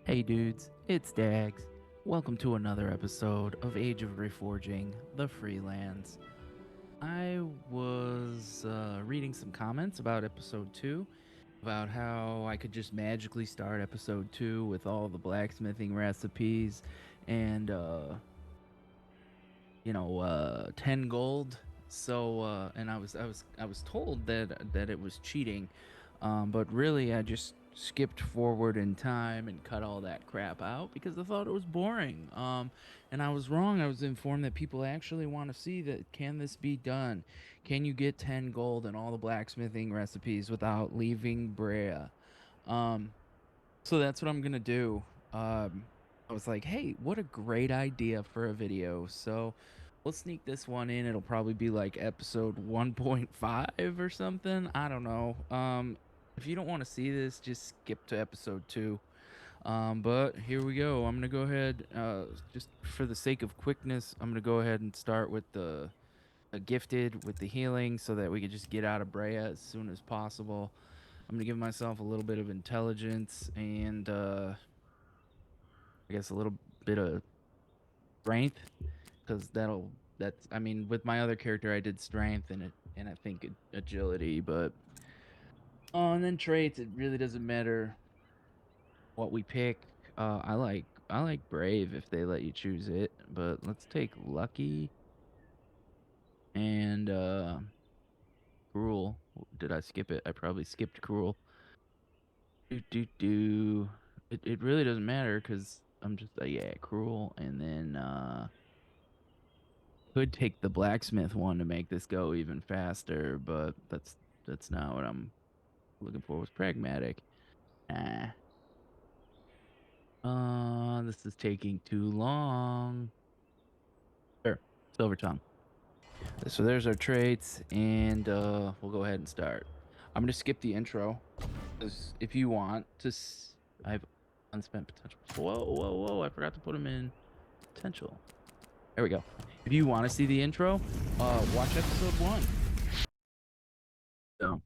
Hey dudes, it's Dags. Welcome to another episode of Age of Reforging, the Freelands. I was reading some comments about episode 2, about how I could just magically start episode 2 with all the blacksmithing recipes and 10 gold. And I was told that it was cheating, but really I just skipped forward in time and cut all that crap out because I thought it was boring. And I was wrong. I was informed that people actually want to see that. Can this be done? Can you get 10 gold and all the blacksmithing recipes without leaving Brea? Um, so that's what I'm gonna do. I was like, hey, what a great idea for a video. So we'll sneak this one in. It'll probably be like episode 1.5 or something. I don't know. If you don't want to see this, just skip to episode 2. But here we go. I'm gonna go ahead, just for the sake of quickness, I'm gonna go ahead and start with the gifted with the healing so that we could just get out of Brea as soon as possible. I'm gonna give myself a little bit of intelligence and I guess a little bit of strength because that's I mean with my other character I did strength and I think agility, but and then traits it really doesn't matter what we pick. I like brave if they let you choose it, but let's take lucky and cruel. Did I skip it? I probably skipped cruel. Do. It really doesn't matter because I'm just yeah, cruel, and then could take the blacksmith one to make this go even faster, but that's not what I'm looking for. Was pragmatic. Nah. This is taking too long. Sure. Silver tongue. So there's our traits, and we'll go ahead and start. I'm gonna skip the intro, because if you want to, I have unspent potential. Whoa, whoa, whoa! I forgot to put them in potential. There we go. If you want to see the intro, watch episode 1. So,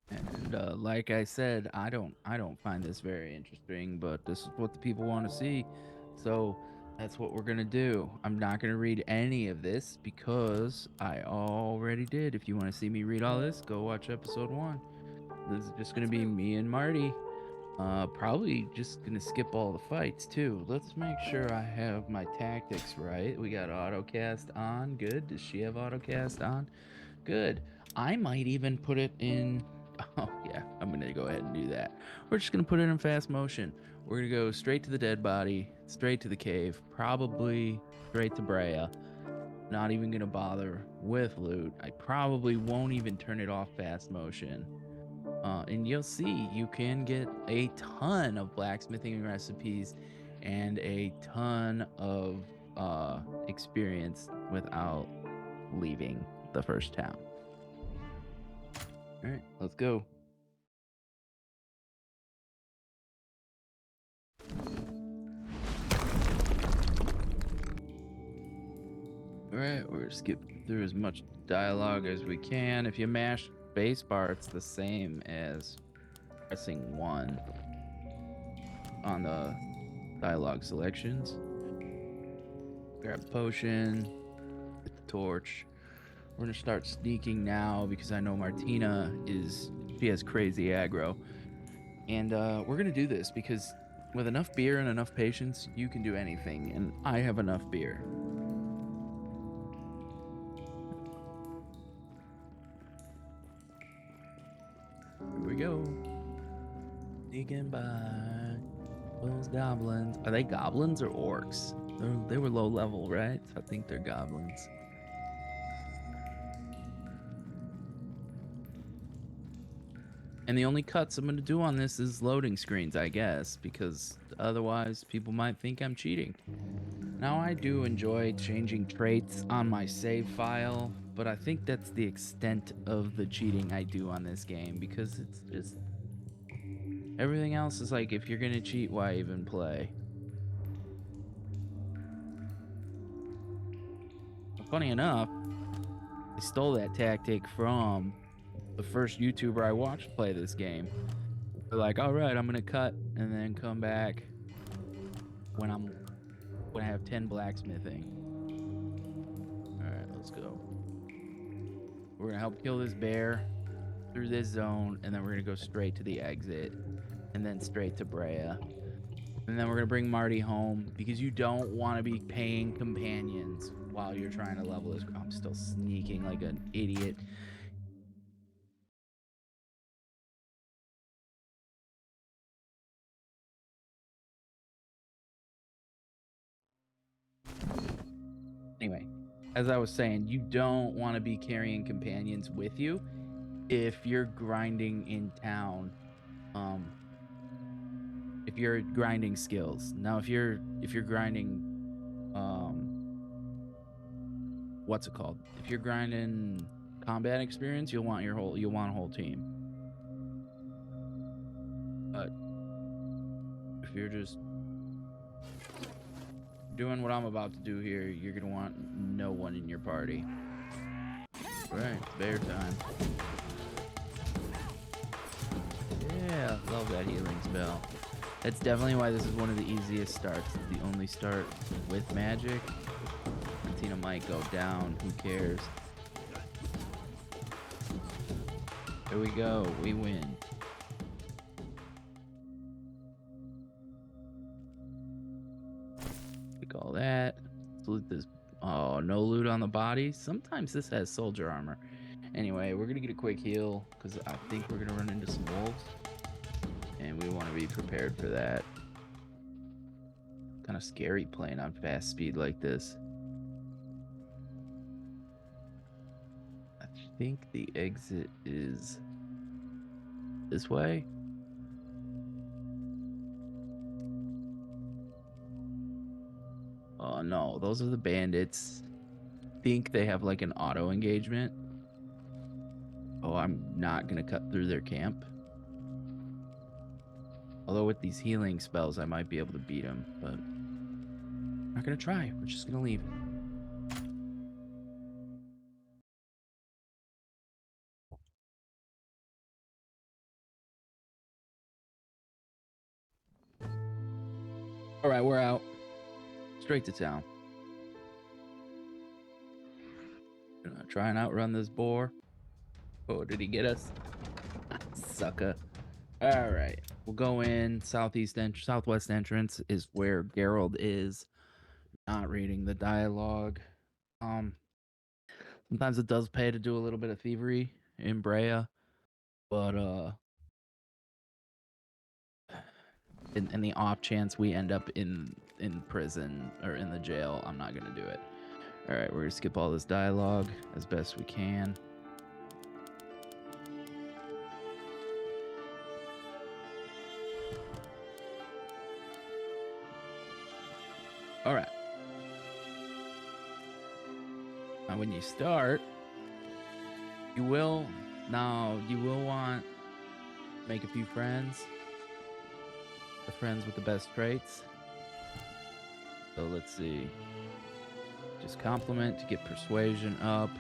and like I said, I don't find this very interesting, but this is what the people want to see. So that's what we're gonna do. I'm not gonna read any of this because I already did. If you want to see me read all this, go watch episode 1. This is just gonna be me and Marty. Probably just gonna skip all the fights too. Let's make sure I have my tactics right. We got autocast on. Good. Does she have autocast on? Good. I might even put it in. Oh, yeah. I'm going to go ahead and do that. We're just going to put it in fast motion. We're going to go straight to the dead body, straight to the cave, probably straight to Brea. Not even going to bother with loot. I probably won't even turn it off fast motion. And you'll see you can get a ton of blacksmithing recipes and a ton of experience without leaving the first town. All right, let's go. All right, we're skipping through as much dialogue as we can. If you mash spacebar, it's the same as pressing 1 on the dialogue selections. Grab a potion, get the torch. We're gonna start sneaking now because I know Martina she has crazy aggro. And we're gonna do this because with enough beer and enough patience, you can do anything, and I have enough beer. Here we go. Sneaking by those goblins. Are they goblins or orcs? They were low level, right? So I think they're goblins. And the only cuts I'm going to do on this is loading screens, I guess, because otherwise people might think I'm cheating. Now, I do enjoy changing traits on my save file, but I think that's the extent of the cheating I do on this game, because it's just... everything else is like, if you're going to cheat, why even play? Funny enough, I stole that tactic from the first YouTuber I watched play this game. They're like, all right, I'm gonna cut and then come back when I have 10 blacksmithing. All right, let's go. We're gonna help kill this bear through this zone, and then we're gonna go straight to the exit, and then straight to Brea. And then we're gonna bring Marty home because you don't want to be paying companions while you're trying to level this. I'm still sneaking like an idiot. Anyway, as I was saying, you don't want to be carrying companions with you if you're grinding in town. If you're grinding skills. Now, if you're grinding, what's it called? If you're grinding combat experience, you'll want a whole team. But if you're just doing what I'm about to do here, you're gonna want no one in your party. Right, bear time. Yeah, love that healing spell. That's definitely why this is one of the easiest starts. It's the only start with magic. Tina might go down, who cares? There we go, we win. Take all that. Let's loot this. Oh, no loot on the body. Sometimes this has soldier armor. Anyway, we're gonna get a quick heal because I think we're gonna run into some wolves, and we want to be prepared for that. Kind of scary playing on fast speed like this. I think the exit is this way. Oh no, those are the bandits. I think they have like an auto engagement. Oh, I'm not gonna cut through their camp. Although with these healing spells, I might be able to beat them, but I'm not gonna try. We're just gonna leave. All right, we're out. Straight to town. Gonna try and outrun this boar. Oh, did he get us? Sucker. All right, we'll go in. Southwest entrance is where Gerald is. Not reading the dialogue. Sometimes it does pay to do a little bit of thievery in Brea, but in the off chance we end up in prison or in the jail, I'm not gonna do it. All right, we're gonna skip all this dialogue as best we can. All right. Now, when you start, you will want to make a few friends. The friends with the best traits. So let's see. Just compliment to get persuasion up.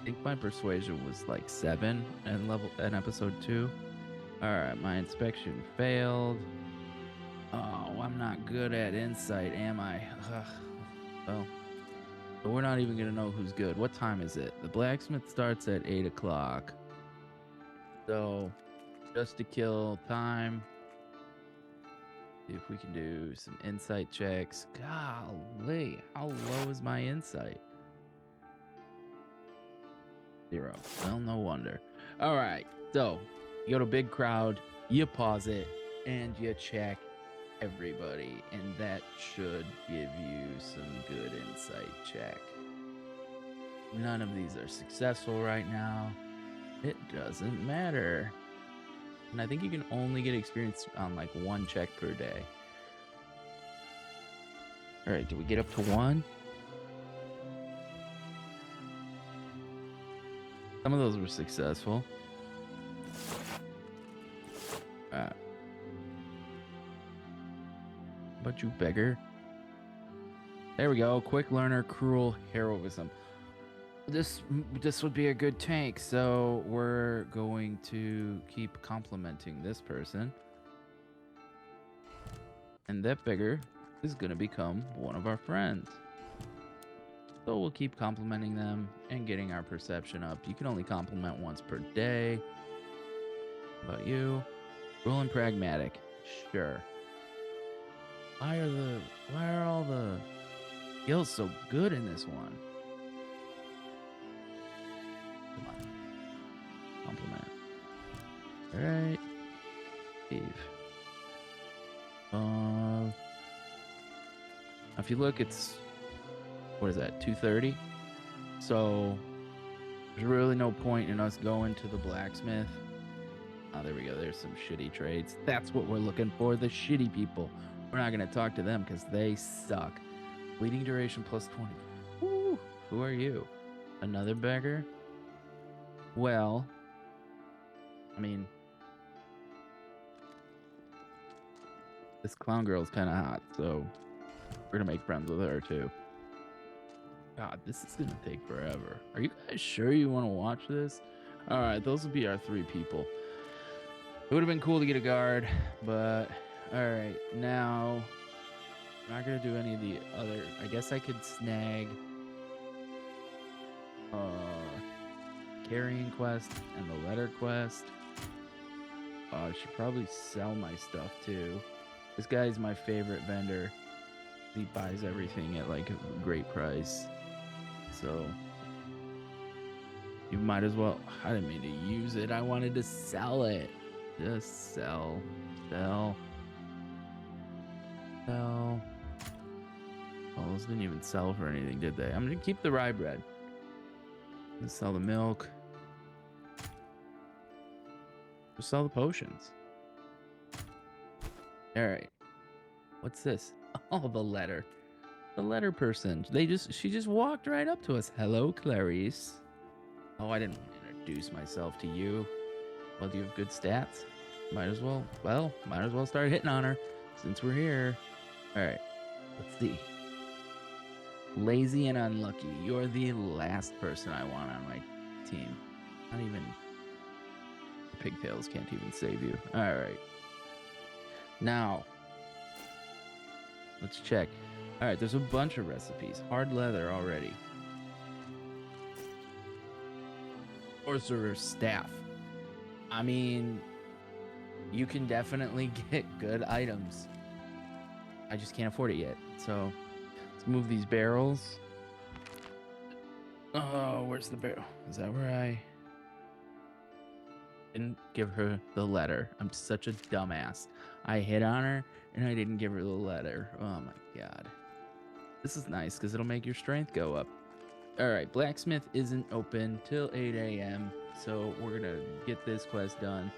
I think my persuasion was like 7 in episode 2. All right, my inspection failed. Oh, I'm not good at insight, am I? Ugh. Well, but we're not even gonna know who's good. What time is it? The blacksmith starts at 8 o'clock. So, just to kill time, see if we can do some insight checks. Golly, how low is my insight? 0. Well, no wonder. All right, so you go to big crowd, you pause it, and you check everybody, and that should give you some good insight check. None of these are successful right now. It doesn't matter. And I think you can only get experience on like 1 check per day. All right, did we get up to 1? Some of those were successful. But you beggar. There we go. Quick learner, cruel heroism. This would be a good tank, so we're going to keep complimenting this person. And that beggar is going to become one of our friends. So we'll keep complimenting them and getting our perception up. You can only compliment once per day. How about you? Rolling pragmatic. Sure. Why are all the skills so good in this one? Come on. Compliment. Alright. Steve. If you look, it's, what is that, 2:30? So there's really no point in us going to the blacksmith. Oh, there we go. There's some shitty trades. That's what we're looking for, the shitty people. We're not going to talk to them because they suck. Bleeding duration plus 20. Woo! Who are you? Another beggar? Well, I mean, this clown girl's kind of hot, so we're going to make friends with her too. God, this is going to take forever. Are you guys sure you want to watch this? All right, those will be our 3 people. It would have been cool to get a guard, but all right, now I'm not going to do any of the other. I guess I could snag carrying quest and the letter quest. I should probably sell my stuff too. This guy's my favorite vendor. He buys everything at like a great price. So you might as well. I didn't mean to use it. I wanted to sell it. Just sell. Oh, those didn't even sell for anything, did they? I'm gonna keep the rye bread. Let's sell the milk. Just sell the potions. All right. What's this? Oh, the letter. The letter person. She just walked right up to us. Hello, Clarice. Oh, I didn't introduce myself to you. Well, do you have good stats? Might as well start hitting on her since we're here. All right. Let's see. Lazy and unlucky. You're the last person I want on my team. Not even the pigtails can't even save you. All right. Now, let's check. All right, there's a bunch of recipes. Hard leather already. Sorcerer's staff. I mean, you can definitely get good items. I just can't afford it yet. So let's move these barrels. Oh, where's the barrel? Is that where I didn't give her the letter? I'm such a dumbass. I hit on her and I didn't give her the letter. Oh my god. This is nice because it'll make your strength go up. All right, blacksmith isn't open till 8 a.m. So we're gonna get this quest done,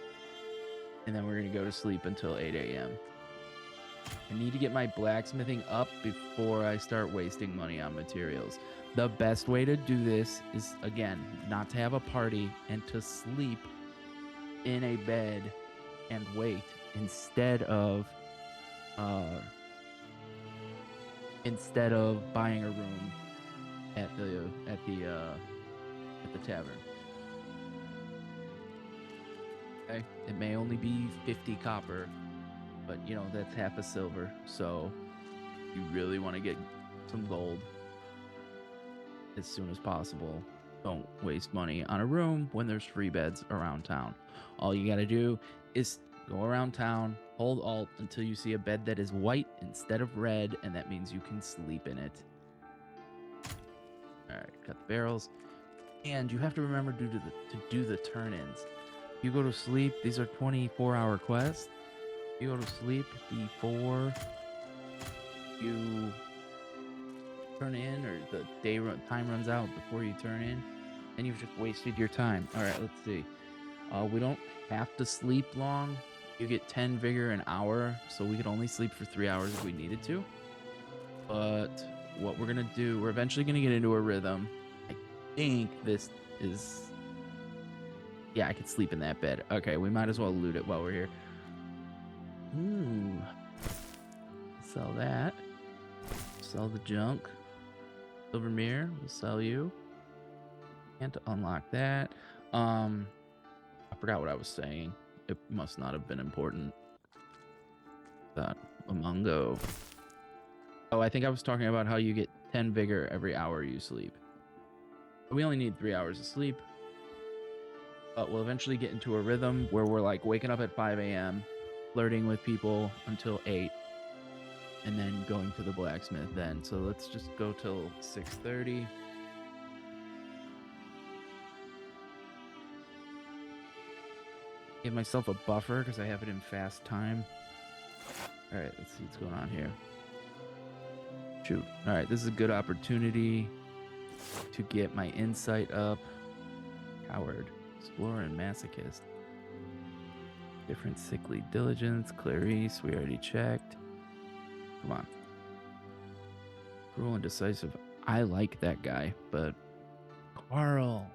and then we're gonna go to sleep until 8 a.m. I need to get my blacksmithing up before I start wasting money on materials. The best way to do this is, again, not to have a party and to sleep in a bed and wait instead of buying a room at the tavern. Okay, it may only be 50 copper, but you know that's half a silver. So you really want to get some gold as soon as possible. Don't waste money on a room when there's free beds around town. All you gotta do is go around town, hold Alt until you see a bed that is white instead of red, and that means you can sleep in it. All right, got the barrels. And you have to remember to do the turn-ins. You go to sleep, these are 24-hour quests. You go to sleep before you turn in, or the time runs out before you turn in, and you've just wasted your time. All right, let's see. We don't have to sleep long. You get 10 vigor an hour, so we could only sleep for 3 hours if we needed to. But what we're gonna do, we're eventually gonna get into a rhythm. I think this is, yeah, I could sleep in that bed. Okay, we might as well loot it while we're here. Ooh, sell that. Sell the junk. Silver mirror, we'll sell you. Can't unlock that. I forgot what I was saying. It must not have been important. That Amongo. Oh, I think I was talking about how you get 10 vigor every hour you sleep. We only need 3 hours of sleep. But we'll eventually get into a rhythm where we're like waking up at 5 a.m., flirting with people until 8, and then going to the blacksmith then. So let's just go till 6:30. Give myself a buffer because I have it in fast time. All right, let's see what's going on here. Shoot. All right, this is a good opportunity to get my insight up. Coward, explorer, and masochist. Different sickly diligence, Clarice, we already checked. Come on. Cruel and decisive. I like that guy, but Carl.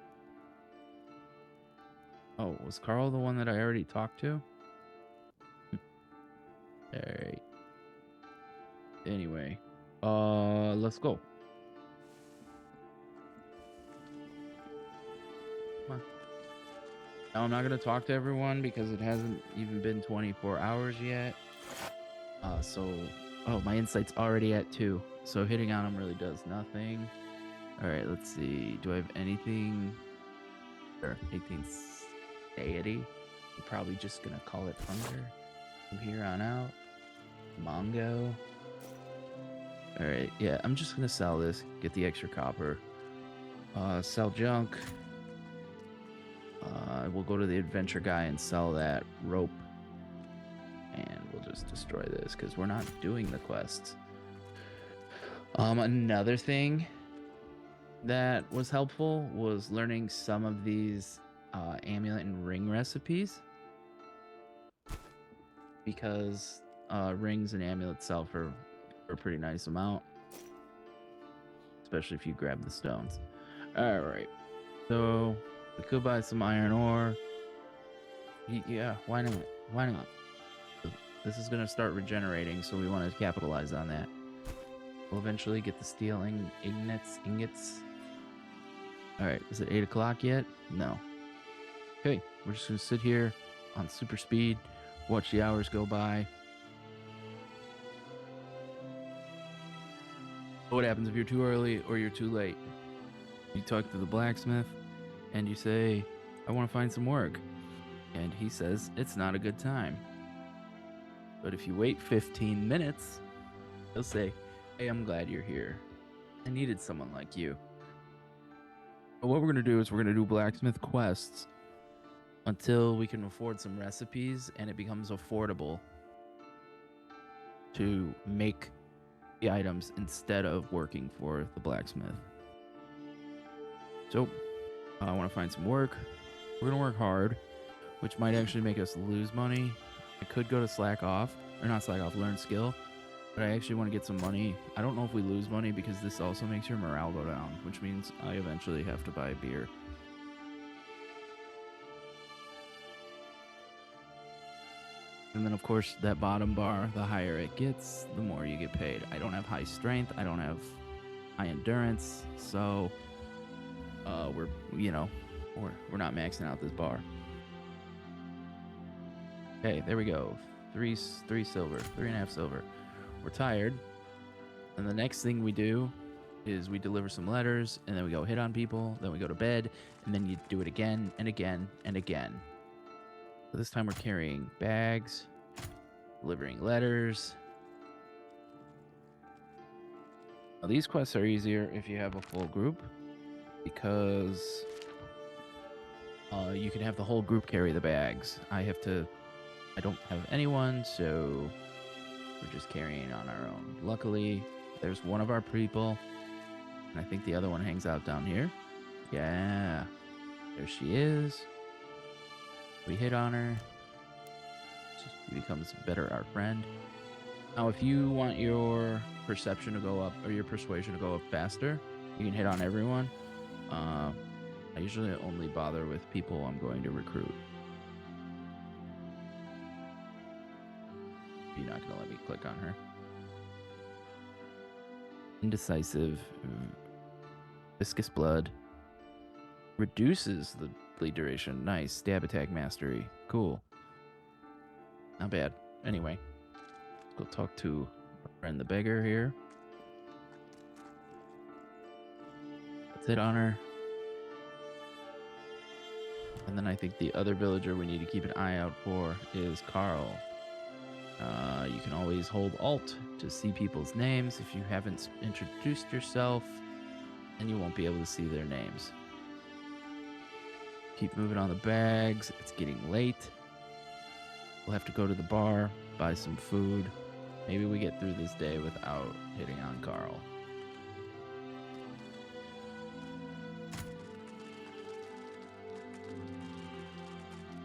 Oh, was Carl the one that I already talked to? Alright. Anyway. Let's go. Come on. Now I'm not gonna talk to everyone because it hasn't even been 24 hours yet. Oh, my insight's already at 2. So hitting on him really does nothing. Alright, let's see. Do I have anything? Sure, 18 deity. I'm probably just gonna call it hunger from here on out. Mongo. Alright, yeah, I'm just gonna sell this, get the extra copper. Sell junk. We'll go to the adventure guy and sell that rope. And we'll just destroy this because we're not doing the quests. Another thing that was helpful was learning some of these amulet and ring recipes, because rings and amulets sell for a pretty nice amount, especially if you grab the stones. All right, so we could buy some iron ore. Yeah, why not? Why not? This is gonna start regenerating, so we want to capitalize on that. We'll eventually get the steel ingots. All right, is it 8 o'clock yet? No. Okay, we're just gonna sit here on super speed, watch the hours go by. What happens if you're too early or you're too late? You talk to the blacksmith and you say, I want to find some work. And he says, it's not a good time. But if you wait 15 minutes, he'll say, hey, I'm glad you're here. I needed someone like you. But what we're going to do is we're going to do blacksmith quests until we can afford some recipes and it becomes affordable to make the items instead of working for the blacksmith. So I want to find some work. We're going to work hard, which might actually make us lose money. I could go to slack off, or not slack off, learn skill, but I actually want to get some money. I don't know if we lose money because this also makes your morale go down, which means I eventually have to buy beer. And then, of course, that bottom bar, the higher it gets, the more you get paid. I don't have high strength. I don't have high endurance. So we're not maxing out this bar. Okay, there we go. 3 silver, 3.5 silver. We're tired. And the next thing we do is we deliver some letters, and then we go hit on people, then we go to bed, and then you do it again and again and again. So this time we're carrying bags, delivering letters. Now, these quests are easier if you have a full group, because you can have the whole group carry the bags. I don't have anyone, so we're just carrying on our own. Luckily, there's one of our people, and I think the other one hangs out down here. Yeah, there she is. We hit on her. She becomes better our friend. Now, if you want your perception to go up, or your persuasion to go up faster, you can hit on everyone. I usually only bother with people I'm going to recruit. You're not going to let me click on her. Indecisive. Viscous blood. Reduces the bleed duration. Nice. Stab attack mastery. Cool. Not bad. Anyway. Go talk to our friend the beggar here. Let's hit on her. And then I think the other villager we need to keep an eye out for is Carl. You can always hold Alt to see people's names. If you haven't introduced yourself, then you won't be able to see their names. Keep moving on the bags. It's getting late. We'll have to go to the bar, buy some food. Maybe we get through this day without hitting on Carl.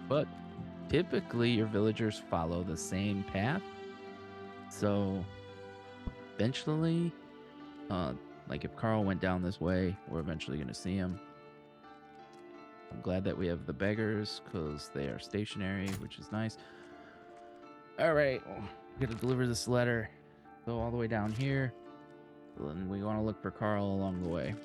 But typically your villagers follow the same path. So eventually, like if Carl went down this way, we're eventually going to see him. I'm glad that we have the beggars because they are stationary, which is nice. All right, well, we got to deliver this letter. Go all the way down here. Then we want to look for Carl along the way.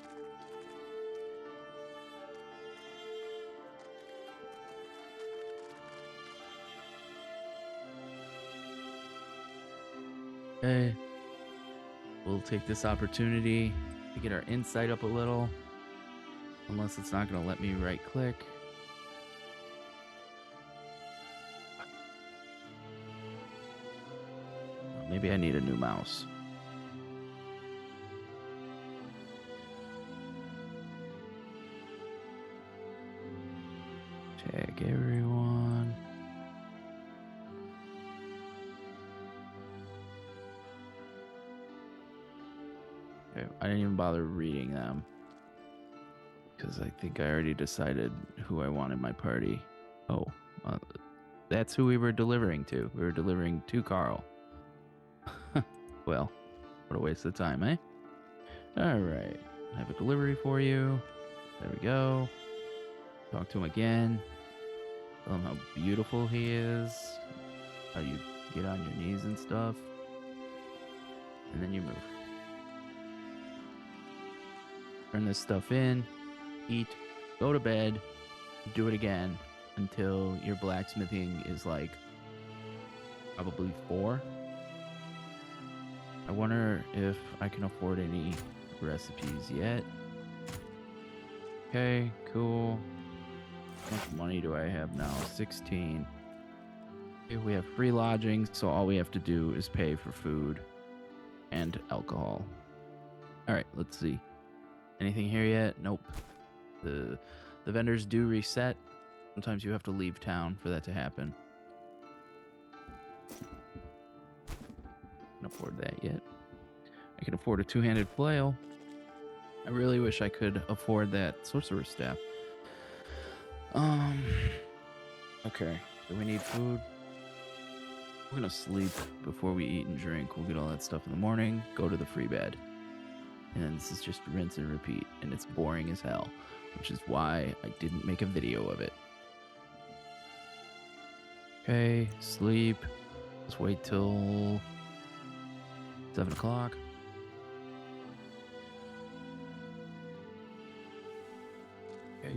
Okay. We'll take this opportunity to get our insight up a little. Unless it's not going to let me right click. Maybe I need a new mouse. Tag everyone. Okay, I didn't even bother reading them because I think I already decided who I want in my party. Oh, that's who we were delivering to. We were delivering to Carl. Well, what a waste of time, eh? All right, I have a delivery for you. There we go. Talk to him again. Tell him how beautiful he is. How you get on your knees and stuff. And then you move. Turn this stuff in. Eat. Go to bed. Do it again until your blacksmithing is like probably 4. I wonder if I can afford any recipes yet. Okay, cool. How much money do I have now? 16. Okay, we have free lodging, so all we have to do is pay for food and alcohol. All right, let's see. Anything here yet? Nope. The vendors do reset. Sometimes you have to leave town for that to happen. Can't afford that yet. I can afford a 2-handed flail. I really wish I could afford that sorcerer's staff. Okay. Do we need food? We're gonna sleep before we eat and drink. We'll get all that stuff in the morning. Go to the free bed. And then this is just rinse and repeat. And it's boring as hell, which is why I didn't make a video of it. Okay, sleep. Let's wait till 7 o'clock. Okay.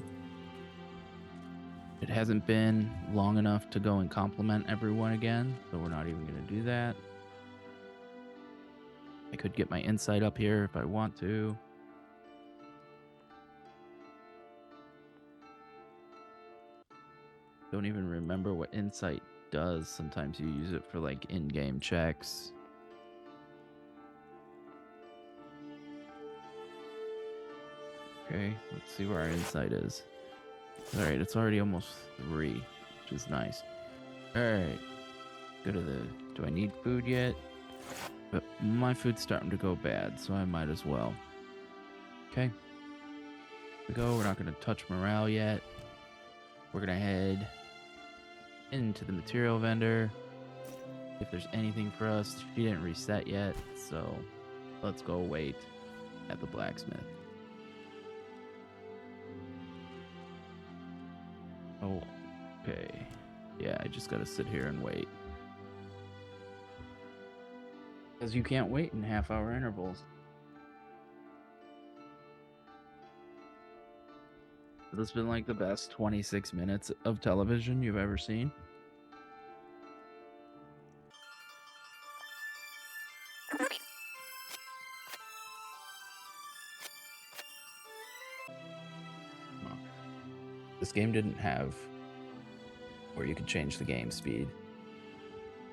It hasn't been long enough to go and compliment everyone again, so we're not even going to do that. I could get my insight up here if I want to. Don't even remember what insight does. Sometimes you use it for like in-game checks. Okay, let's see where our insight is. All right, it's already almost 3, which is nice. All right, go to the... Do I need food yet? But my food's starting to go bad, so I might as well. Okay. Here we go. We're not going to touch morale yet. We're going to head into the material vendor. If there's anything for us, she didn't reset yet, so let's go wait at the blacksmith. Oh, okay. Yeah, I just gotta sit here and wait. Because you can't wait in half-hour intervals. This has been like the best 26 minutes of television you've ever seen. This game didn't have where you could change the game speed.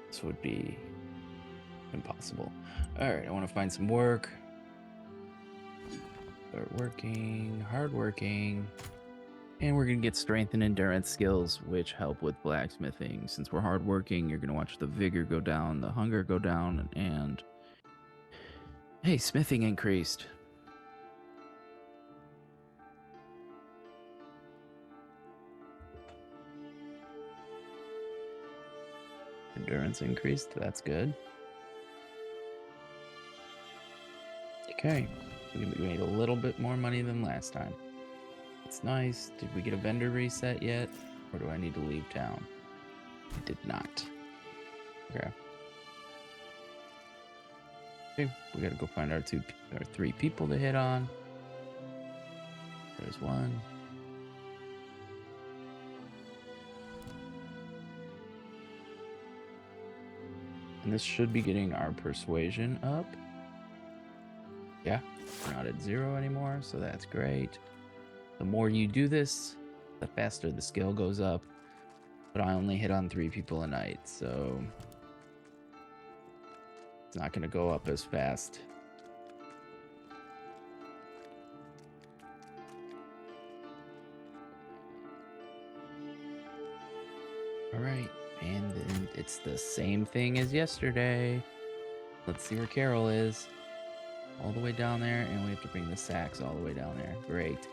This would be impossible. All right, I want to find some work. Start working, hardworking. And we're going to get strength and endurance skills, which help with blacksmithing. Since we're hardworking, you're going to watch the vigor go down, the hunger go down, and hey, smithing increased. Endurance increased, that's good. Okay, we made a little bit more money than last time. It's nice. Did we get a vendor reset yet? Or do I need to leave town? I did not. Okay. Okay, we gotta go find our 3 people to hit on. There's one. And this should be getting our persuasion up. Yeah, we're not at 0 anymore, so that's great. The more you do this, the faster the skill goes up. But I only hit on 3 people a night, so it's not gonna go up as fast. All right, and then it's the same thing as yesterday. Let's see where Carol is. All the way down there, and we have to bring the sacks all the way down there. Great.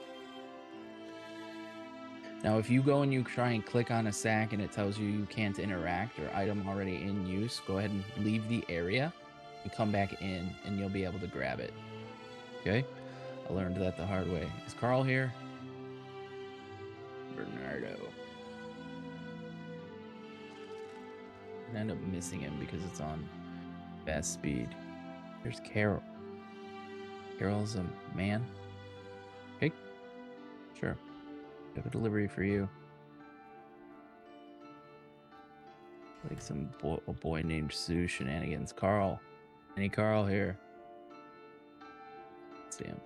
Now, if you go and you try and click on a sack and it tells you you can't interact or item already in use, go ahead and leave the area and come back in, and you'll be able to grab it. Okay? I learned that the hard way. Is Carl here? Bernardo. I end up missing him because it's on fast speed. There's Carol. Carol's a man. Okay. Sure. I have a delivery for you. Like some a boy named Sue shenanigans. Carl. Any Carl here? Let's see him.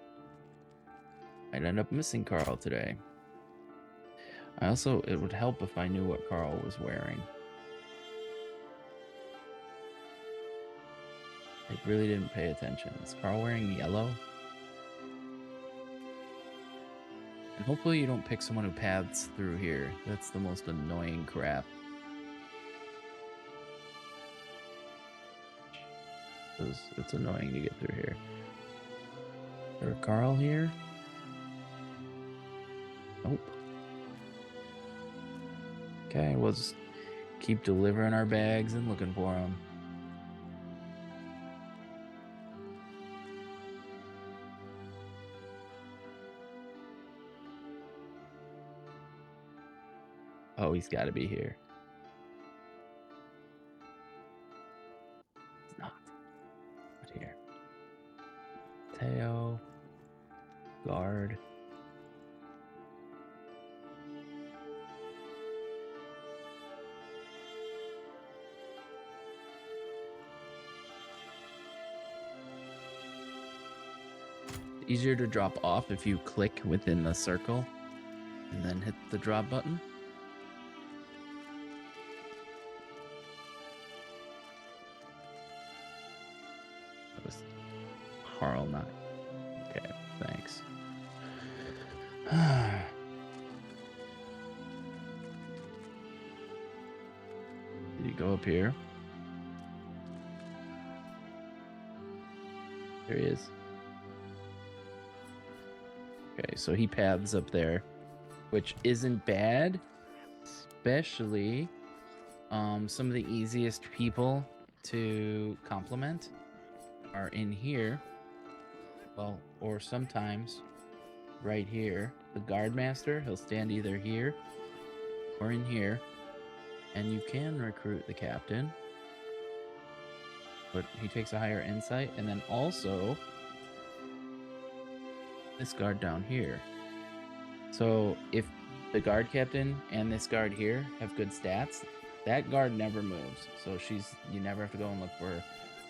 I'd end up missing Carl today. It would help if I knew what Carl was wearing. I really didn't pay attention. Is Carl wearing yellow? And hopefully you don't pick someone who paths through here. That's the most annoying crap. It's annoying to get through here. Is there a Carl here? Nope. Okay, we'll just keep delivering our bags and looking for them. Oh, he's got to be here. It's not. Not here. Teo. Guard. Easier to drop off if you click within the circle and then hit the drop button. That was Carl, not. Okay, thanks. Did he go up here? There he is. Okay, so he paths up there, which isn't bad, especially some of the easiest people to compliment are in here. Well, or sometimes right here. The guard master, he'll stand either here or in here, and you can recruit the captain, but he takes a higher insight. And then also this guard down here. So if the guard captain and this guard here have good stats, that guard never moves. So you never have to go and look for her.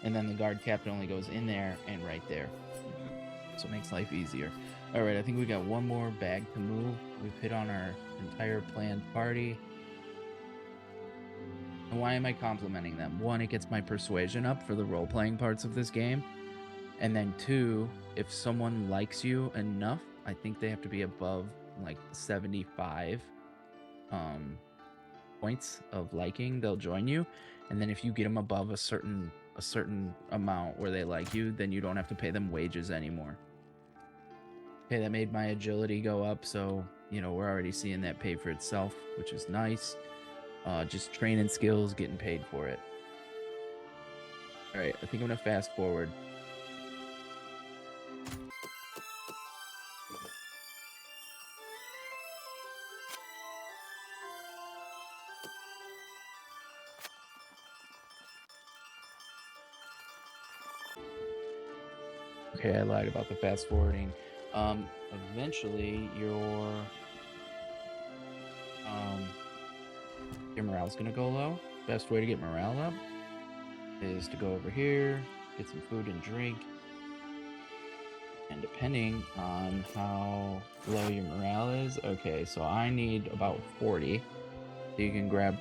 and then the guard captain only goes in there and right there. So it makes life easier. All right, I think we got one more bag to move. We've hit on our entire planned party. And why am I complimenting them? One, it gets my persuasion up for the role-playing parts of this game. And then two, if someone likes you enough, I think they have to be above like 75 points of liking, they'll join you. And then if you get them above a certain amount where they like you, then you don't have to pay them wages anymore. Okay, that made my agility go up, so you know we're already seeing that pay for itself, which is nice. Just training skills, getting paid for it. All right, I think I'm gonna fast forward. Okay, I lied about the fast forwarding. Eventually your morale's gonna go low. Best way to get morale up is to go over here, get some food and drink, and depending on how low your morale is, okay, so I need about 40. So you can grab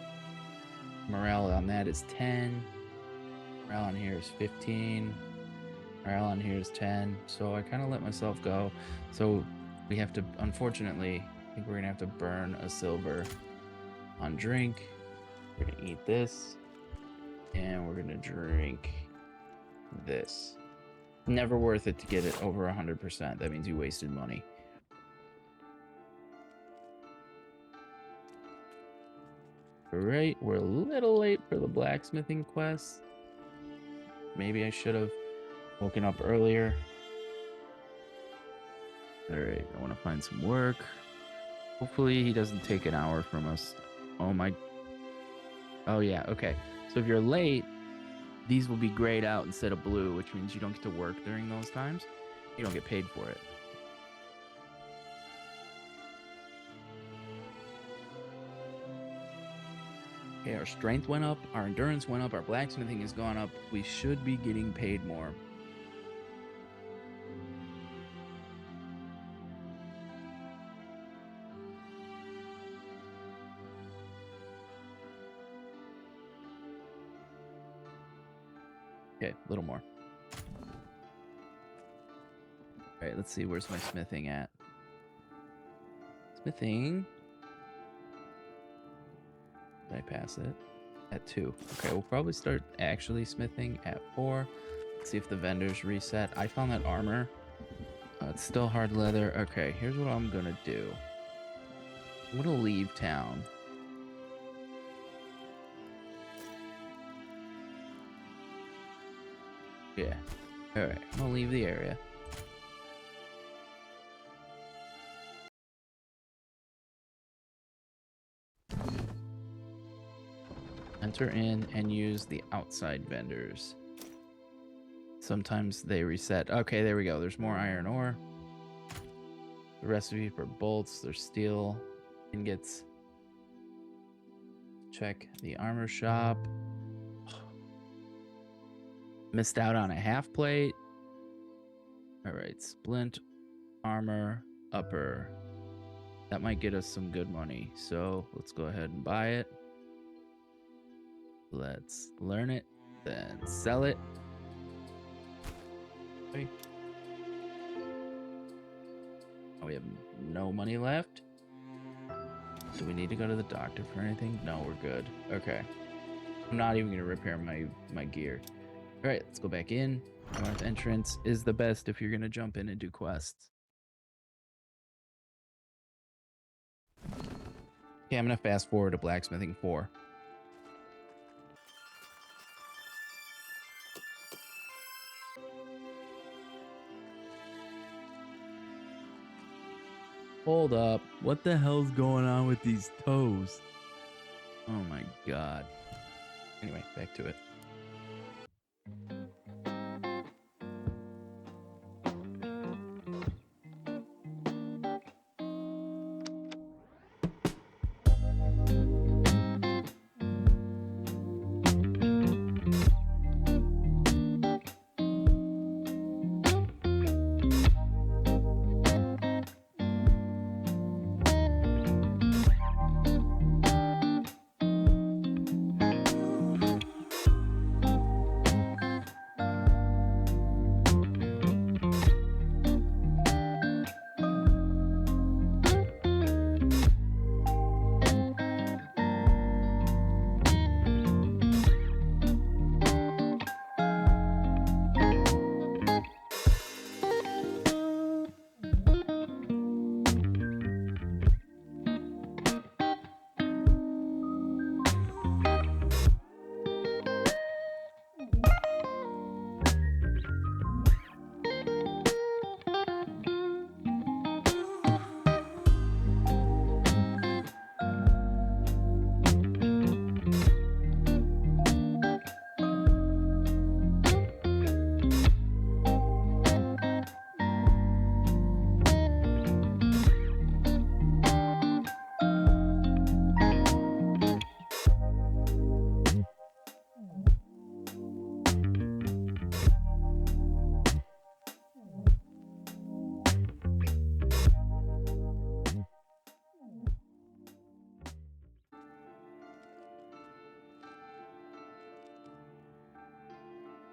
morale on that is 10. Morale on here is 15. Morale on here is 10. So I kind of let myself go. So we have to, unfortunately, I think we're gonna have to burn a silver on drink. We're gonna eat this, and we're gonna drink this. Never worth it to get it over 100%. That means you wasted money. All right, we're a little late for the blacksmithing quest. Maybe I should have woken up earlier. All right, I want to find some work. Hopefully he doesn't take an hour from us. Oh my. Oh yeah, okay. So if you're late, these will be grayed out instead of blue, which means you don't get to work during those times. You don't get paid for it. Okay, our strength went up, our endurance went up, our blacksmithing has gone up. We should be getting paid more. Okay, a little more. All right, let's see. Where's my smithing at? Smithing. Did I pass it? At 2. Okay, we'll probably start actually smithing at 4. Let's see if the vendors reset. I found that armor. It's still hard leather. Okay, here's what I'm gonna do. I'm gonna leave town. Yeah. Alright, I'm gonna leave the area. Enter in and use the outside vendors. Sometimes they reset. Okay, there we go. There's more iron ore. The recipe for bolts. There's steel ingots. Check the armor shop. Missed out on a half plate. All right, splint, armor, upper. That might get us some good money. So let's go ahead and buy it. Let's learn it, then sell it. Okay. Oh, we have no money left. Do we need to go to the doctor for anything? No, we're good. Okay. I'm not even going to repair my gear. All right, let's go back in. North entrance is the best if you're going to jump in and do quests. Okay, I'm going to fast forward to blacksmithing 4. Hold up. What the hell's going on with these toes? Oh my god. Anyway, back to it.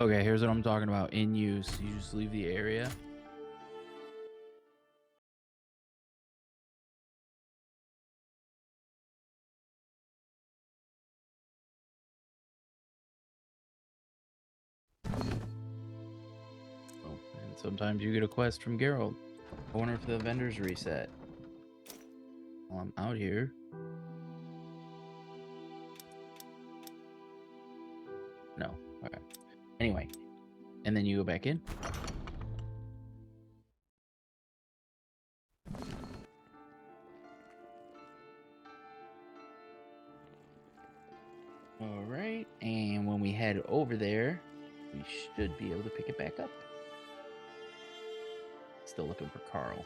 Okay, here's what I'm talking about. In use, you just leave the area. Oh, and sometimes you get a quest from Geralt. I wonder if the vendors reset. While I'm out here. No. Okay. Anyway, and then you go back in. All right, and when we head over there, we should be able to pick it back up. Still looking for Carl.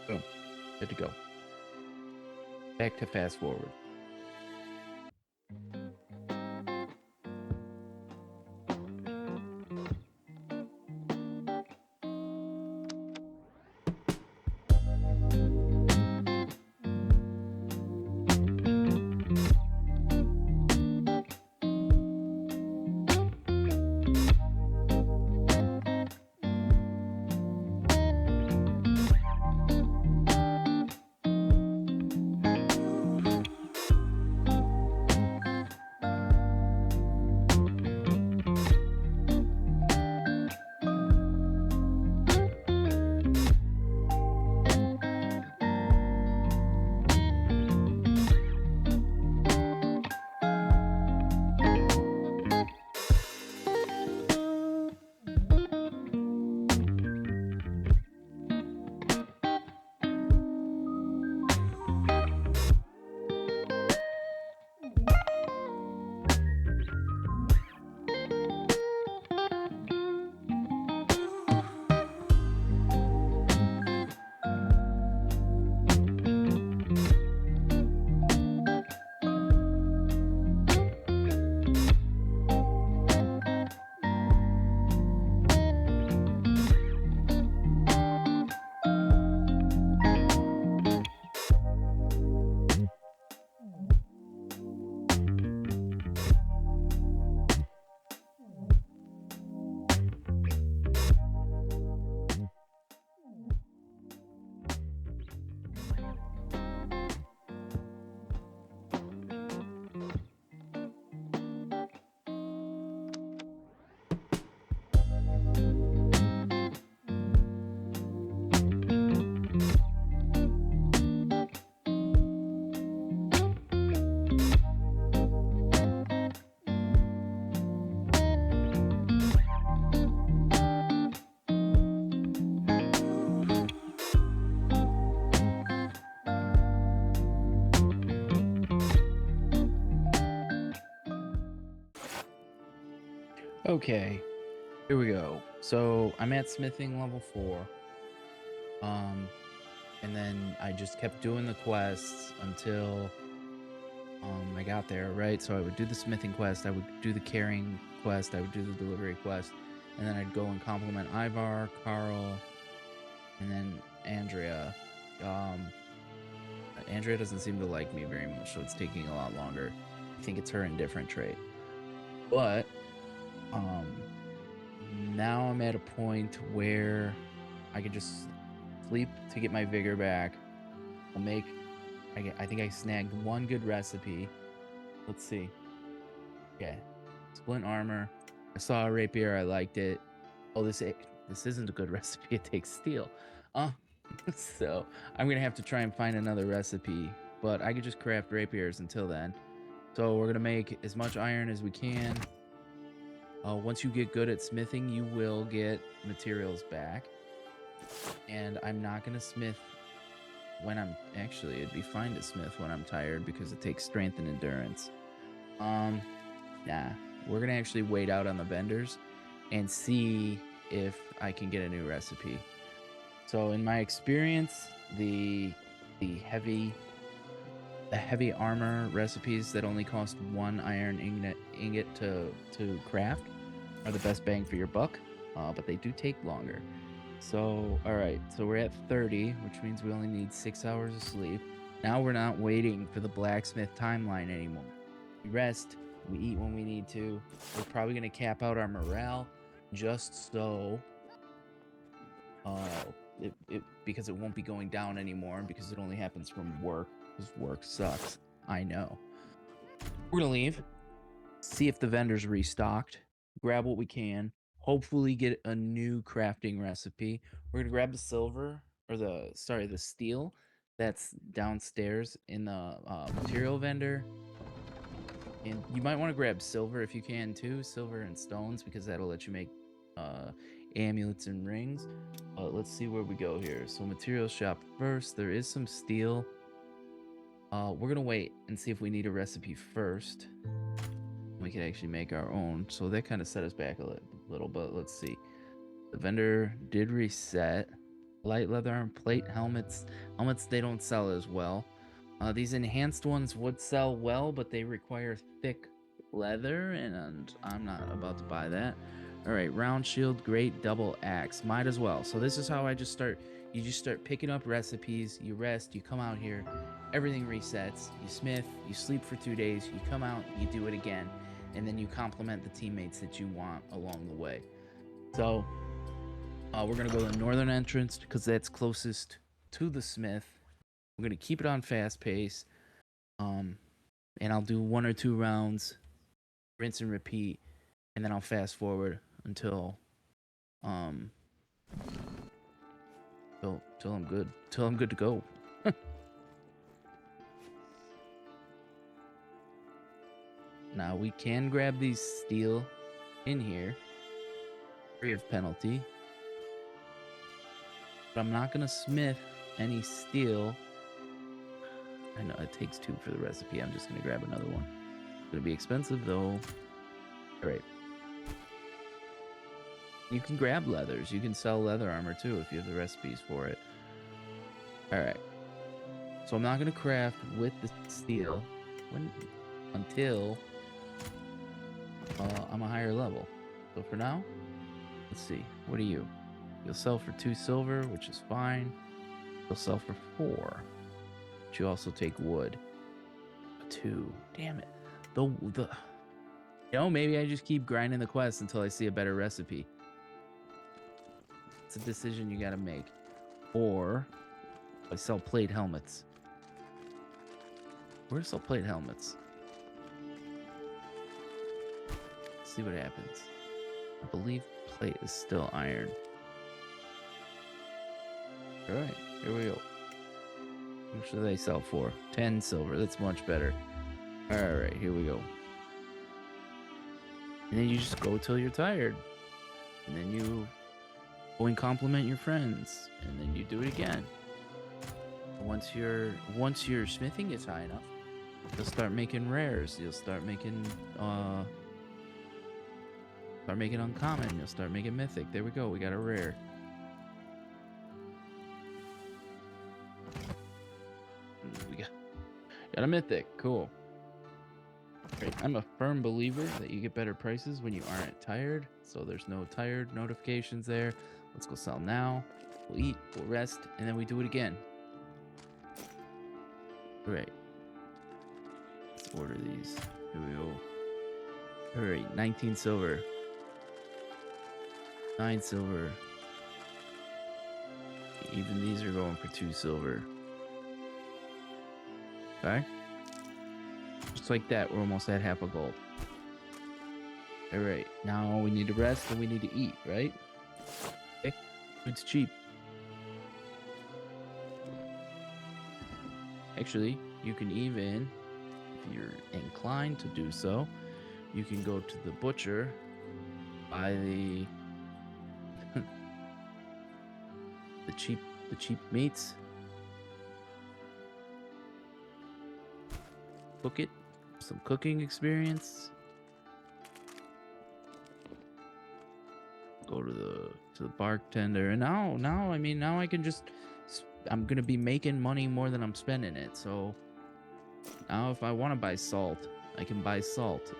Boom. Good to go. Back to fast forward. Okay, here we go. So I'm at smithing level 4. And then I just kept doing the quests until I got there, right? So I would do the smithing quest, I would do the carrying quest, I would do the delivery quest, and then I'd go and compliment Ivar, Carl, and then Andrea. Andrea doesn't seem to like me very much, so it's taking a lot longer. I think it's her indifferent trait. But now I'm at a point where I can just sleep to get my vigor back. I'll make. I think I snagged one good recipe. Let's see. Okay, splint armor. I saw a rapier. I liked it. Oh, this isn't a good recipe. It takes steel. So I'm gonna have to try and find another recipe. But I could just craft rapiers until then. So we're gonna make as much iron as we can. Once you get good at smithing, you will get materials back. And I'm not gonna smith when I'm actually it'd be fine to smith when I'm tired because it takes strength and endurance. Nah, we're gonna actually wait out on the vendors and see if I can get a new recipe. So in my experience, the heavy armor recipes that only cost 1 iron ingot to craft are the best bang for your buck, but they do take longer. So, all right, so we're at 30, which means we only need 6 hours of sleep. Now we're not waiting for the blacksmith timeline anymore. We rest, We eat when we need to. We're probably gonna cap out our morale just so because it won't be going down anymore, because it only happens from work, because work sucks. I know. We're gonna leave, see if the vendor's restocked, grab what we can, hopefully get a new crafting recipe. We're gonna grab the silver, or the steel that's downstairs in the material vendor. And you might want to grab silver if you can too, silver and stones, because that'll let you make amulets and rings. Let's see where we go here. So material shop first. There is some steel. We're gonna wait and see if we need a recipe first. We can actually make our own. So that kind of set us back a little, but let's see. The vendor did reset. Light leather arm plate, helmets. Helmets, they don't sell as well. These enhanced ones would sell well, but they require thick leather, and I'm not about to buy that. All right, round shield, great, double axe, might as well. So this is how I just start. You just start picking up recipes, you rest, you come out here, everything resets, you smith, you sleep for 2 days, you come out, you do it again, and then you compliment the teammates that you want along the way. So we're gonna go to the northern entrance because that's closest to the smith. We're gonna keep it on fast pace, and I'll do 1 or 2 rounds, rinse and repeat, and then I'll fast forward until till I'm good, to go. Now we can grab these steel in here, free of penalty, but I'm not gonna smith any steel. I know it takes 2 for the recipe. I'm just gonna grab another one. It's gonna be expensive though. All right. You can grab leathers. You can sell leather armor too if you have the recipes for it. All right. So I'm not gonna craft with the steel until I'm a higher level. So for now, let's see. What are you? You'll sell for 2 silver, which is fine. You'll sell for 4. But you also take wood. 2. Damn it. Maybe I just keep grinding the quest until I see a better recipe. It's a decision you gotta make. Or I sell plate helmets. Where to sell plate helmets? Let's see what happens. I believe plate is still iron. Alright, here we go. How much do they sell for? 10 silver. That's much better. Alright, here we go. And then you just go till you're tired. And then you go and compliment your friends. And then you do it again. Once your smithing gets high enough, you'll start making rares. You'll start making uncommon. You'll start making mythic. There we go. We got a rare. We got a mythic. Cool. Great. I'm a firm believer that you get better prices when you aren't tired. So there's no tired notifications there. Let's go sell now. We'll eat. We'll rest, and then we do it again. Right. Let's order these. Here we go. Alright, 19 silver. 9 silver. Even these are going for 2 silver. Okay. Just like that, we're almost at half a gold. Alright, now we need to rest and we need to eat, right? Okay. Food's cheap. Actually, you can even, if you're inclined to do so, you can go to the butcher, buy the the cheap meats, cook it, some cooking experience. Go to the bartender, and now I can just. I'm gonna be making money more than I'm spending it. So now if I want to buy salt, I can buy salt.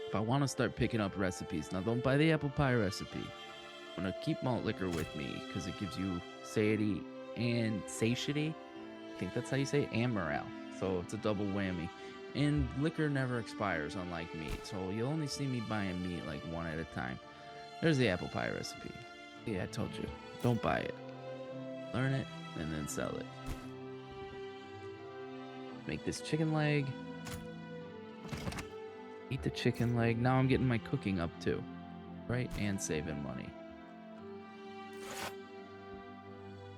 If I want to start picking up recipes, now don't buy the apple pie recipe. I'm gonna keep malt liquor with me because it gives you satiety and satiety. I think that's how you say it, and morale. So it's a double whammy. And liquor never expires, unlike meat. So you'll only see me buying meat like one at a time. There's the apple pie recipe. Yeah, I told you. Don't buy it. Learn it and then sell it. Make this chicken leg. Eat the chicken leg. Now I'm getting my cooking up too. Right? And saving money.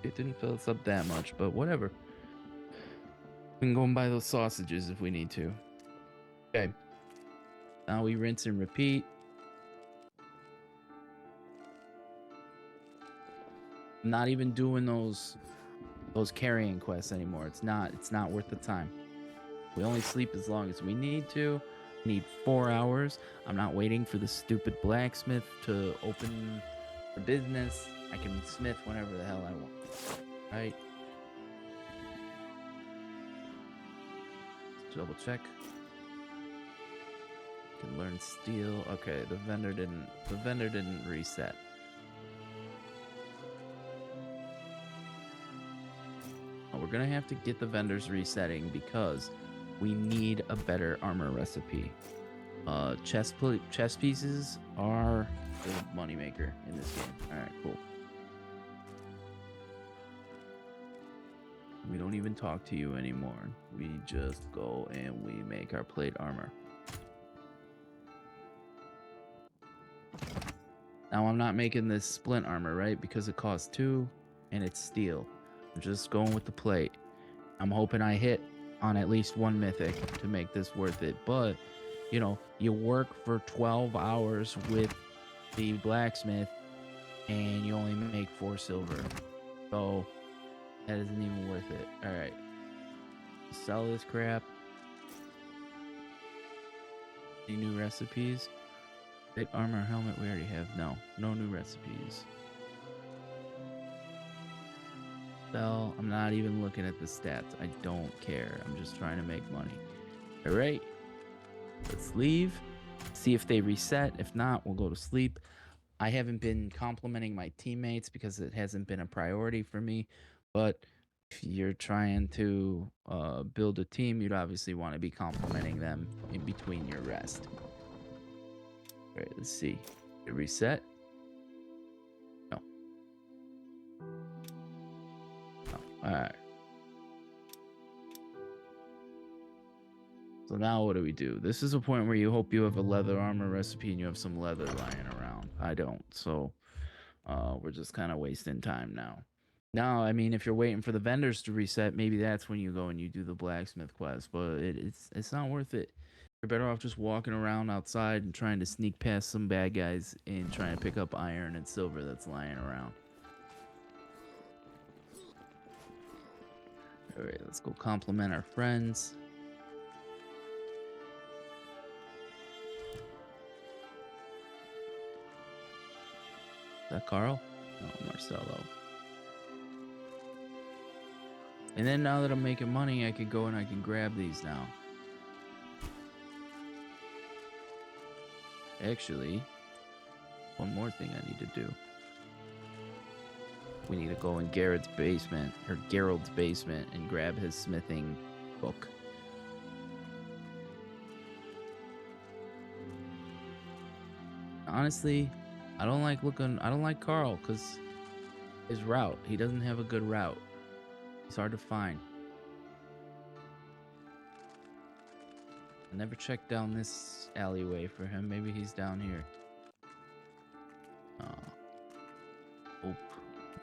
It didn't fill us up that much, but whatever. We can go and buy those sausages if we need to. Okay. Now we rinse and repeat. I'm not even doing those carrying quests anymore. It's not worth the time. We only sleep as long as we need to. We need 4 hours. I'm not waiting for the stupid blacksmith to open the business. I can smith whenever the hell I want. Right? Double check. Can learn steel. Okay, the vendor didn't reset. Oh, we're gonna have to get the vendors resetting because we need a better armor recipe. Chest pieces are the moneymaker in this game. All right, cool. We don't even talk to you anymore. We just go and we make our plate armor. Now I'm not making this splint armor, right? Because it costs 2 and it's steel. I'm just going with the plate. I'm hoping I hit on at least 1 mythic to make this worth it. But, you know, you work for 12 hours with the blacksmith and you only make 4 silver. So that isn't even worth it. All right. Sell this crap. Any new recipes? Bit armor helmet we already have. No new recipes. Sell. I'm not even looking at the stats. I don't care. I'm just trying to make money. All right. Let's leave. See if they reset. If not, we'll go to sleep. I haven't been complimenting my teammates because it hasn't been a priority for me. But if you're trying to build a team, you'd obviously want to be complimenting them in between your rest. All right, let's see. Did it reset? No. Oh, all right. So now what do we do? This is a point where you hope you have a leather armor recipe and you have some leather lying around. I don't. So we're just kind of wasting time now. Now, I mean, if you're waiting for the vendors to reset, maybe that's when you go and you do the blacksmith quest. But it's not worth it. You're better off just walking around outside and trying to sneak past some bad guys and trying to pick up iron and silver that's lying around. All right, let's go compliment our friends. Is that Carl? No, Marcelo. And then now that I'm making money, I can go and I can grab these now. Actually, one more thing I need to do. We need to go in Gerard's basement and grab his smithing book. Honestly, I don't like Carl because his route. He doesn't have a good route. He's hard to find. I never checked down this alleyway for him. Maybe he's down here.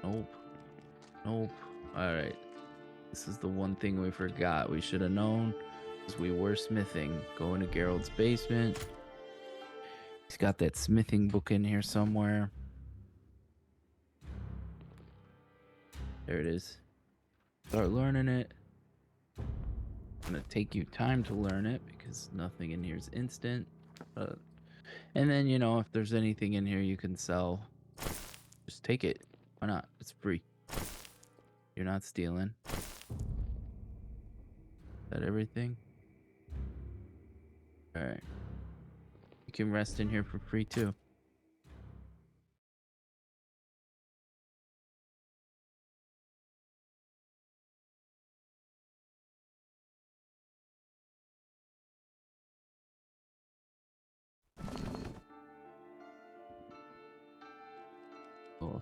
Nope. Alright. This is the one thing we forgot. We should have known because we were smithing. Go into Gerald's basement. He's got that smithing book in here somewhere. There it is. Start learning it. It's gonna take you time to learn it because nothing in here is instant. And then, you know, if there's anything in here you can sell, just take it. Why not? It's free. You're not stealing. Is that everything? Alright. You can rest in here for free too.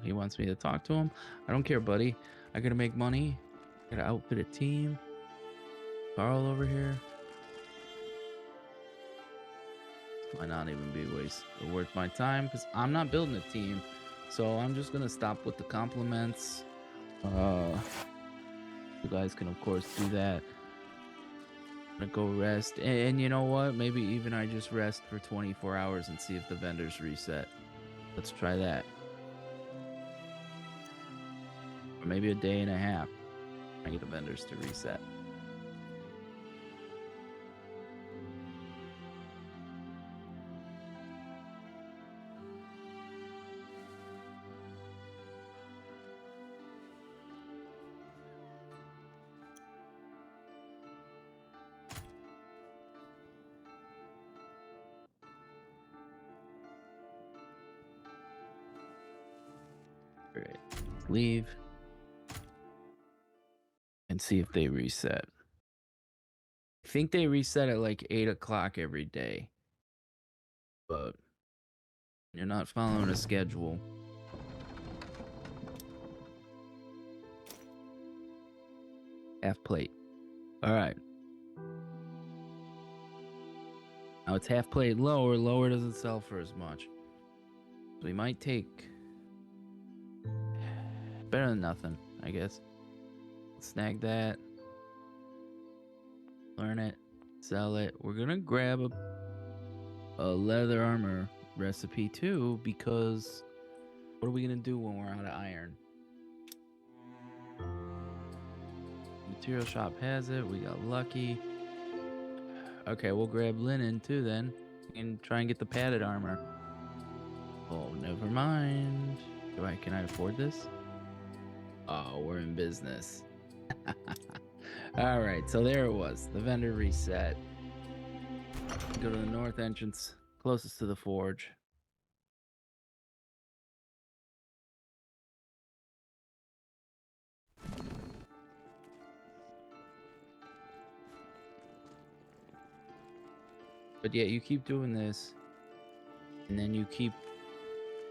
he wants me to talk to him. I don't care, buddy. I gotta make money. I gotta outfit a team. Carl over here. Might not even be worth my time because I'm not building a team. So I'm just gonna stop with the compliments. You guys can of course do that. I'm gonna go rest, and you know what? Maybe even I just rest for 24 hours and see if the vendors reset. Let's try that. Or maybe a day and a half. I get the vendors to reset. All right, let's leave and see if they reset. I think they reset at like 8 o'clock every day, but you're not following a schedule. Half plate. All right. Now it's half plate lower. Lower doesn't sell for as much. So we might take better than nothing, I guess. Snag that. Learn it. Sell it. We're gonna grab a leather armor recipe too, because what are we gonna do when we're out of iron? Material shop has it. We got lucky. Okay, we'll grab linen too then, and try and get the padded armor. Oh, never mind. Can I afford this? Oh, we're in business. All right, so there it was. The vendor reset. Go to the north entrance, closest to the forge. But yeah, you keep doing this, and then you keep,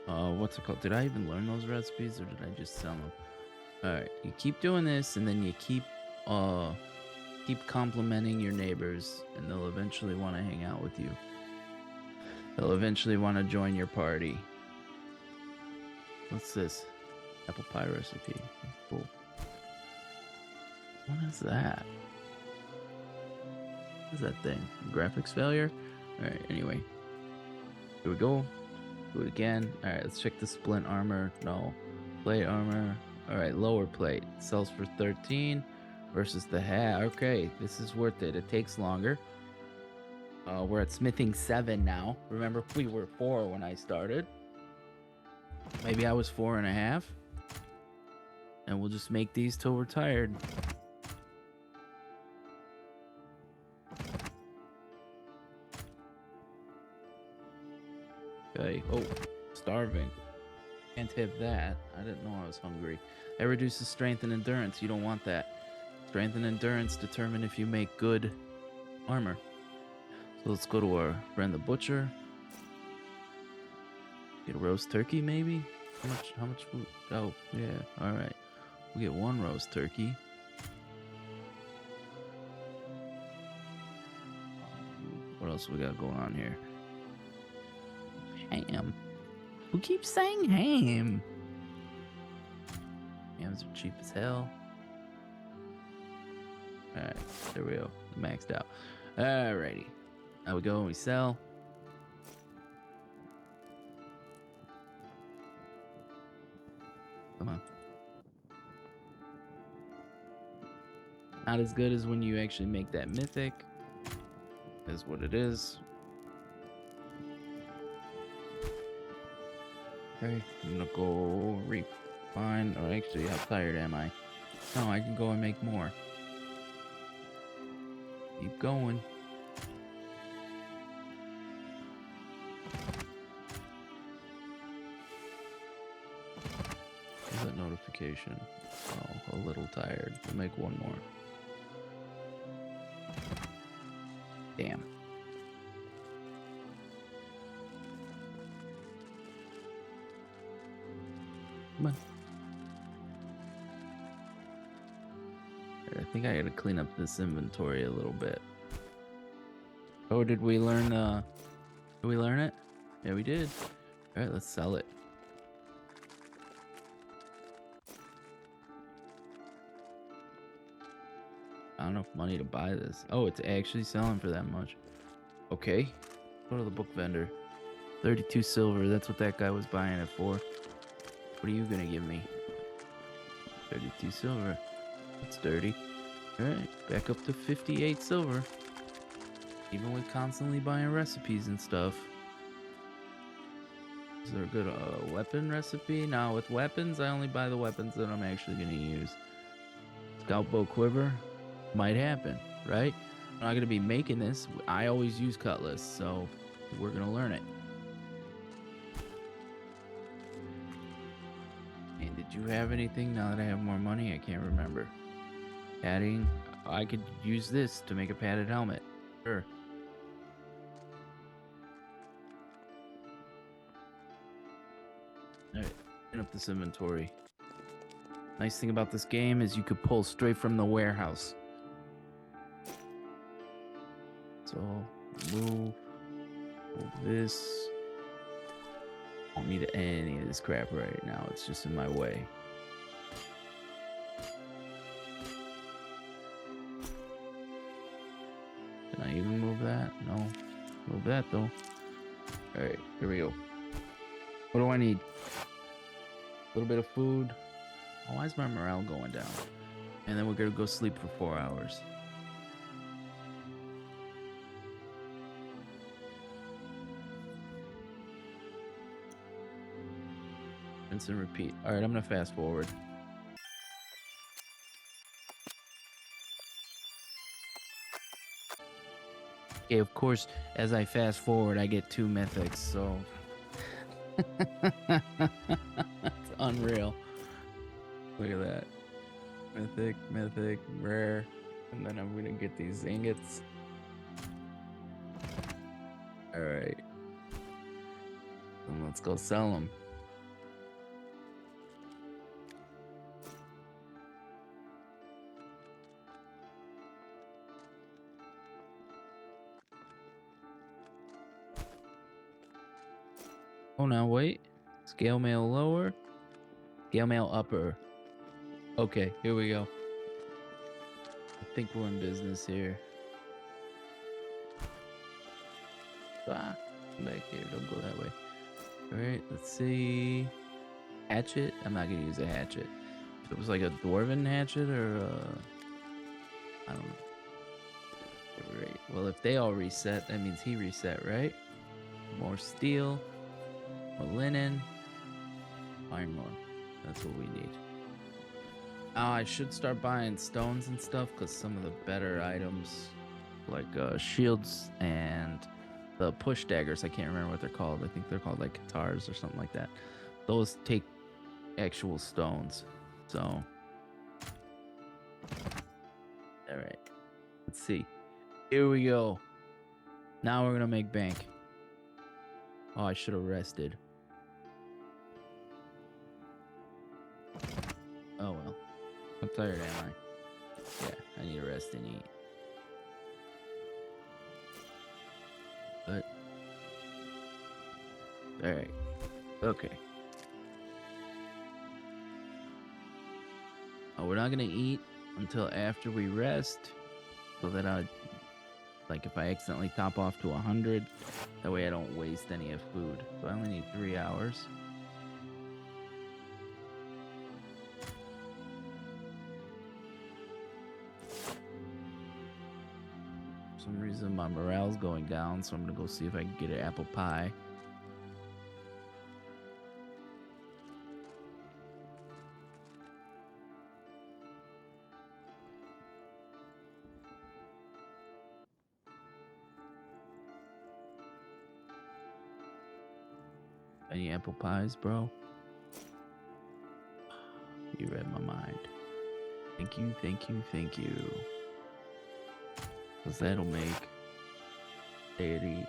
what's it called? Did I even learn those recipes, or did I just sell them? All right, you keep doing this, and then you keep complimenting your neighbors, and they'll eventually want to hang out with you. They'll eventually want to join your party. What's this? Apple pie recipe. Cool. What is that? What is that thing? Graphics failure? Alright, anyway. Here we go. Do it again. Alright, let's check the splint armor. No. Plate armor. Alright, lower plate. Sells for 13 versus the hat. Okay, this is worth it. It takes longer. We're at smithing 7 now. Remember, we were 4 when I started. Maybe I was 4.5. And we'll just make these till we're tired. Okay. Oh, starving. Can't have that. I didn't know I was hungry. It reduces strength and endurance. You don't want that. Strength and endurance determine if you make good armor. So let's go to our friend the butcher. Get a roast turkey, maybe? How much food? Oh, yeah. All right. We get 1 roast turkey. What else we got going on here? Ham. Who keeps saying ham? Hams are cheap as hell. Alright, there we go. Maxed out. Alrighty. Now we go and we sell. Come on. Not as good as when you actually make that mythic. Is what it is. Okay, I'm gonna go refine. Oh, actually, how tired am I? No, I can go and make more. Keep going. What's that notification? Oh, a little tired. We'll make 1 more. Damn. Come on. I think I gotta clean up this inventory a little bit. Oh, did we learn, did we learn it? Yeah, we did. All right, let's sell it. I don't have money to buy this. Oh, it's actually selling for that much. Okay. Go to the book vendor. 32 silver. That's what that guy was buying it for. What are you gonna give me? 32 silver. That's dirty. Alright, back up to 58 silver. Even with constantly buying recipes and stuff. Is there a good weapon recipe? No, with weapons, I only buy the weapons that I'm actually gonna use. Scout bow quiver. Might happen, right? I'm not gonna be making this. I always use cutlass, so we're gonna learn it. And did you have anything now that I have more money? I can't remember. Padding. I could use this to make a padded helmet. Sure. Alright, clean up this inventory. Nice thing about this game is you could pull straight from the warehouse. So, move this. Don't need any of this crap right now. It's just in my way. Can I even move that? No. Move that though. Alright, here we go. What do I need? A little bit of food. Oh, why is my morale going down? And then we're gonna go sleep for 4 hours. Rinse and repeat. Alright, I'm gonna fast forward. Okay, of course, as I fast forward, I get 2 mythics, so... It's unreal. Look at that. Mythic, mythic, rare. And then I'm gonna get these ingots. Alright. And let's go sell them. Oh, now wait. Scale mail lower. Scale mail upper. Okay, here we go. I think we're in business here. Ah, come back here. Don't go that way. Alright, let's see. Hatchet? I'm not gonna use a hatchet. If it was like a dwarven hatchet or I don't know. Alright, well, if they all reset, that means he reset, right? More steel. More linen. Iron ore. That's what we need. I should start buying stones and stuff because some of the better items, like shields and the push daggers, I can't remember what they're called. I think they're called like guitars or something like that. Those take actual stones. So, all right. Let's see. Here we go. Now we're gonna make bank. Oh, I should have rested. Oh well. I'm tired, am I? Yeah, I need to rest and eat. But alright. Okay. Oh, we're not gonna eat until after we rest. So that like if I accidentally top off to 100, that way I don't waste any of food. So I only need 3 hours. For some reason my morale's going down, so I'm gonna go see if I can get an apple pie. Any apple pies, bro? You read my mind. Thank you, thank you, thank you. Because that'll make deity,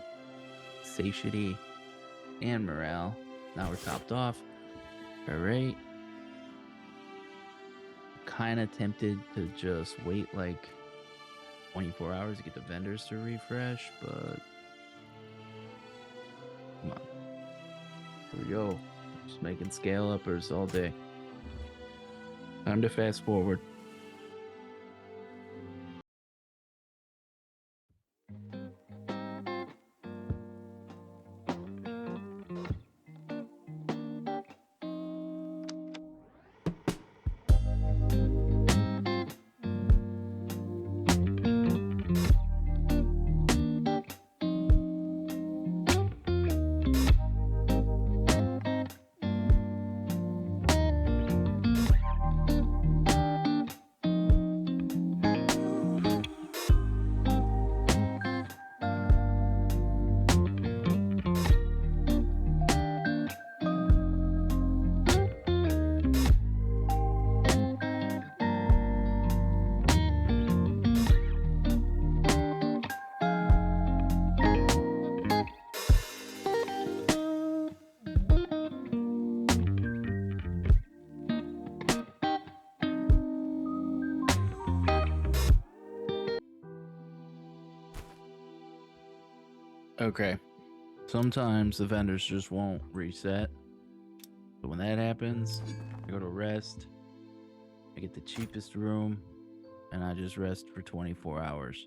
satiety, and morale. Now we're topped off. Alright. kind of tempted to just wait like 24 hours to get the vendors to refresh, but come on. Here we go. Just making scale uppers all day. Time to fast forward. Okay. Sometimes the vendors just won't reset. So when that happens, I go to rest. I get the cheapest room, and I just rest for 24 hours.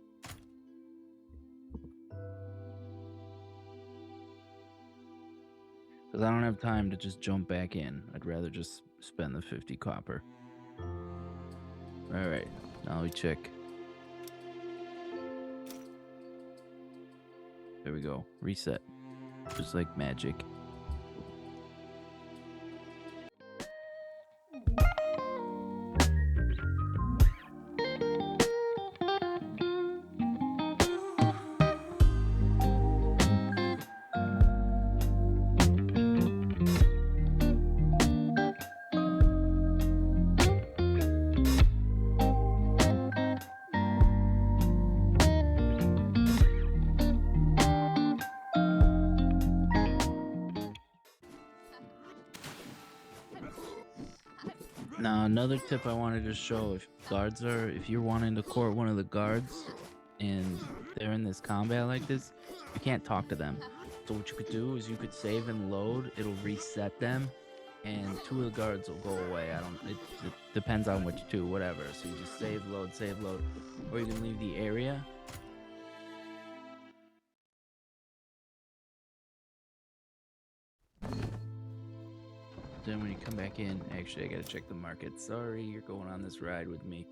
Because I don't have time to just jump back in. I'd rather just spend the 50 copper. Alright, now we check. There we go. Reset. Just like magic. Now, another tip I wanted to show, if you're wanting to court one of the guards and they're in this combat like this, you can't talk to them. So what you could do is you could save and load, it'll reset them, and 2 of the guards will go away. It depends on which 2, whatever. So you just save, load, or you can leave the area. Then when you come back in, actually I gotta check the market. Sorry, you're going on this ride with me.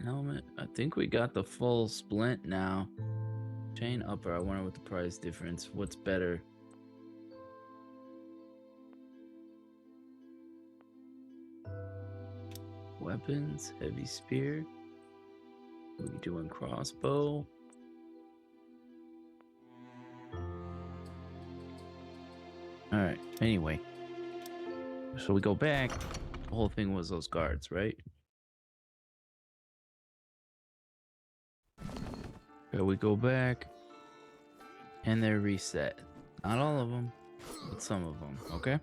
Helmet. I think we got the full splint now. Chain upper. I wonder what the price difference. What's better? Weapons. Heavy spear. We doing crossbow. Alright, anyway. So we go back. The whole thing was those guards, right? So we go back. And they're reset. Not all of them, but some of them, okay?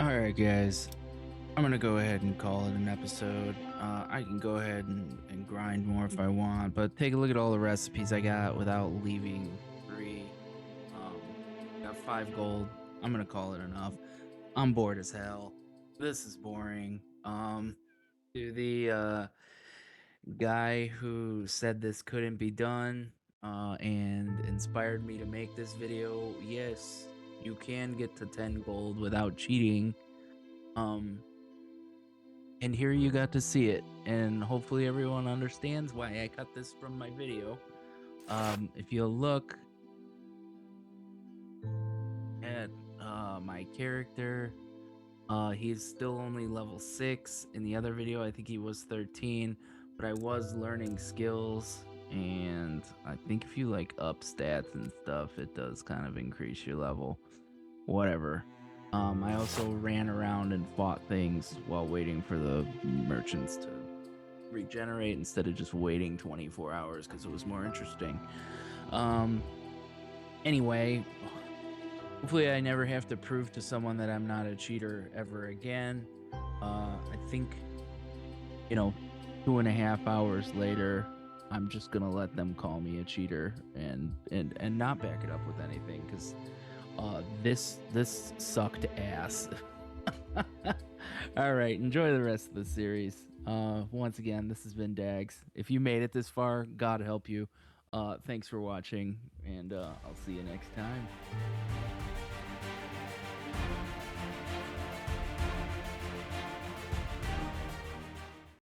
All right, guys. I'm gonna go ahead and call it an episode. I can go ahead and grind more if I want, but take a look at all the recipes I got without leaving 3. Um, got 5 gold. I'm gonna call it enough. I'm bored as hell. This is boring. To the guy who said this couldn't be done and inspired me to make this video, yes, you can get to 10 gold without cheating. And here you got to see it, and hopefully everyone understands why I cut this from my video. If you look at my character, he's still only level 6. In the other video, I think he was 13, but I was learning skills, and I think if you like up stats and stuff, it does kind of increase your level. Whatever. I also ran around and fought things while waiting for the merchants to regenerate instead of just waiting 24 hours because it was more interesting. Anyway, hopefully I never have to prove to someone that I'm not a cheater ever again. I think, 2.5 hours later, I'm just gonna let them call me a cheater and not back it up with anything because this sucked ass. All right, enjoy the rest of the series. Once again, this has been Dags. If you made it this far, God help you. Thanks for watching, and I'll see you next time.